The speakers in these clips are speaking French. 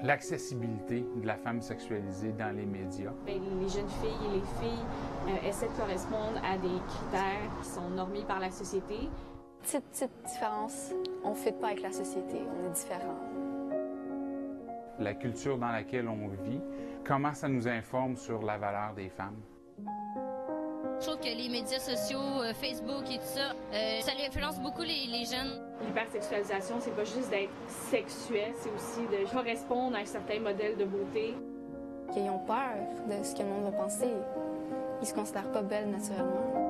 L'accessibilité de la femme sexualisée dans les médias. Les jeunes filles et les filles essaient de correspondre à des critères qui sont normés par la société. Petite différence, on ne fit pas avec la société, on est différents. La culture dans laquelle on vit, comment ça nous informe sur la valeur des femmes. Je trouve que les médias sociaux, Facebook et tout ça, ça influence beaucoup les jeunes. L'hypersexualisation, c'est pas juste d'être sexuel, c'est aussi de correspondre à un certain modèle de beauté. Qu'ils ont peur de ce que le monde va penser. Ils se considèrent pas belles naturellement.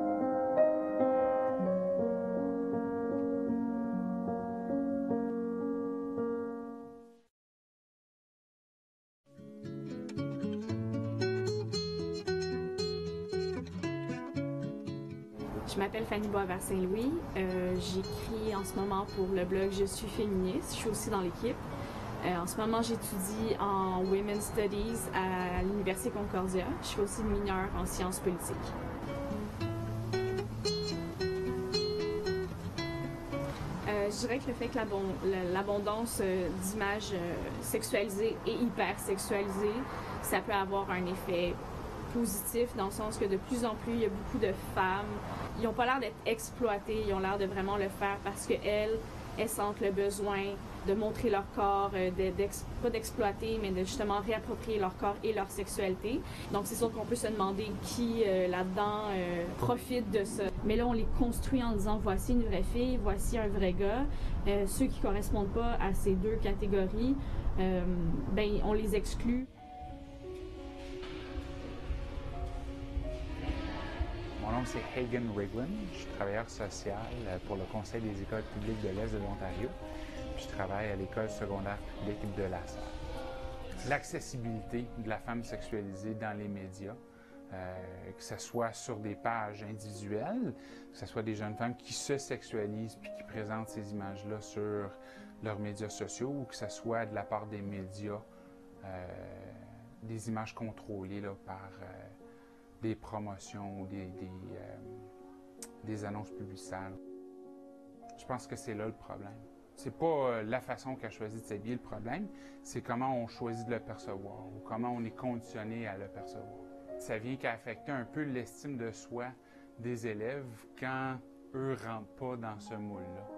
Je m'appelle Fanny Boisvert-Saint-Louis. J'écris en ce moment pour le blog Je suis féministe. Je suis aussi dans l'équipe. En ce moment, j'étudie en Women's Studies à l'Université Concordia. Je suis aussi mineure en sciences politiques. Je dirais que le fait que l'abondance d'images sexualisées et hypersexualisées, ça peut avoir un effet positif dans le sens que de plus en plus, il y a beaucoup de femmes. Ils n'ont pas l'air d'être exploitées, ils ont l'air de vraiment le faire parce qu'elles sentent le besoin de montrer leur corps, pas d'exploiter, mais de justement réapproprier leur corps et leur sexualité. Donc c'est sûr qu'on peut se demander qui là-dedans profite de ça. Mais là, on les construit en disant voici une vraie fille, voici un vrai gars. Ceux qui ne correspondent pas à ces deux catégories, ben, on les exclut. Mon nom, c'est Hagen Riglin. Je suis travailleur social pour le Conseil des écoles publiques de l'Est de l'Ontario. Puis je travaille à l'école secondaire publique de La Salle. L'accessibilité de la femme sexualisée dans les médias, que ce soit sur des pages individuelles, que ce soit des jeunes femmes qui se sexualisent puis qui présentent ces images-là sur leurs médias sociaux, ou que ce soit de la part des médias, des images contrôlées là, par des promotions ou des annonces publicitaires. Je pense que c'est là le problème. C'est pas la façon qu'a choisi de s'habiller le problème, c'est comment on choisit de le percevoir ou comment on est conditionné à le percevoir. Ça vient qu'à affecter un peu l'estime de soi des élèves quand eux ne rentrent pas dans ce moule-là.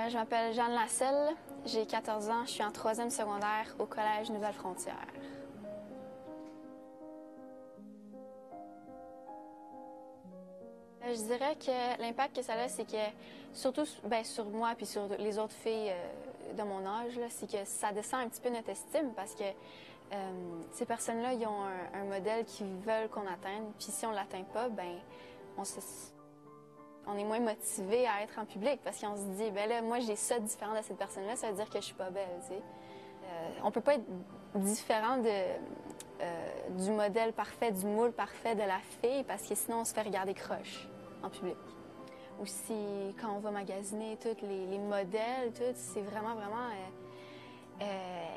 Je m'appelle Jeanne Lasselle, j'ai 14 ans, je suis en 3e secondaire au Collège Nouvelle-Frontière. Je dirais que l'impact que ça a, c'est que, surtout sur moi et sur les autres filles de mon âge, c'est que ça descend un petit peu notre estime parce que ces personnes-là, ils ont un modèle qu'ils veulent qu'on atteigne, puis si on ne l'atteint pas, ben on est moins motivé à être en public parce qu'on se dit, ben là, moi, j'ai ça différent de cette personne-là, ça veut dire que je suis pas belle, tu sais. On peut pas être différent du modèle parfait, du moule parfait de la fille parce que sinon, on se fait regarder croche en public. Aussi, quand on va magasiner, tous les modèles, c'est vraiment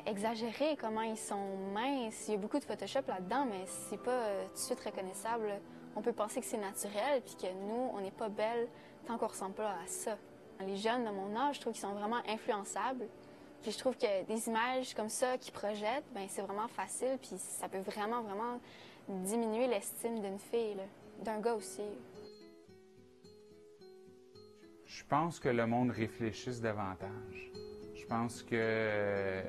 exagéré comment ils sont minces. Il y a beaucoup de Photoshop là-dedans, mais c'est pas tout de suite reconnaissable. On peut penser que c'est naturel, puis que nous, on n'est pas belles tant qu'on ne ressemble pas à ça. Les jeunes de mon âge, je trouve qu'ils sont vraiment influençables. Puis je trouve que des images comme ça qui projettent, ben c'est vraiment facile, puis ça peut vraiment diminuer l'estime d'une fille, d'un gars aussi. Je pense que le monde réfléchisse davantage. Je pense que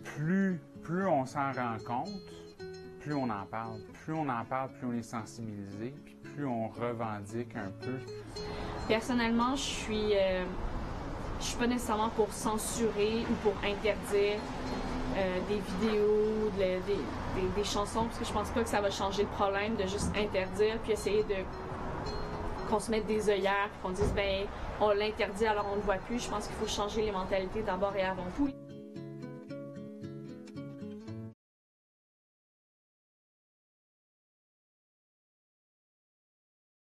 plus on s'en rend compte, plus on en parle. Plus on en parle, plus on est sensibilisé, puis plus on revendique un peu. Personnellement, je suis pas nécessairement pour censurer ou pour interdire des vidéos, des chansons, parce que je pense pas que ça va changer le problème de juste interdire puis essayer qu'on se mette des œillères, qu'on dise ben on l'interdit alors on ne le voit plus. Je pense qu'il faut changer les mentalités d'abord et avant tout.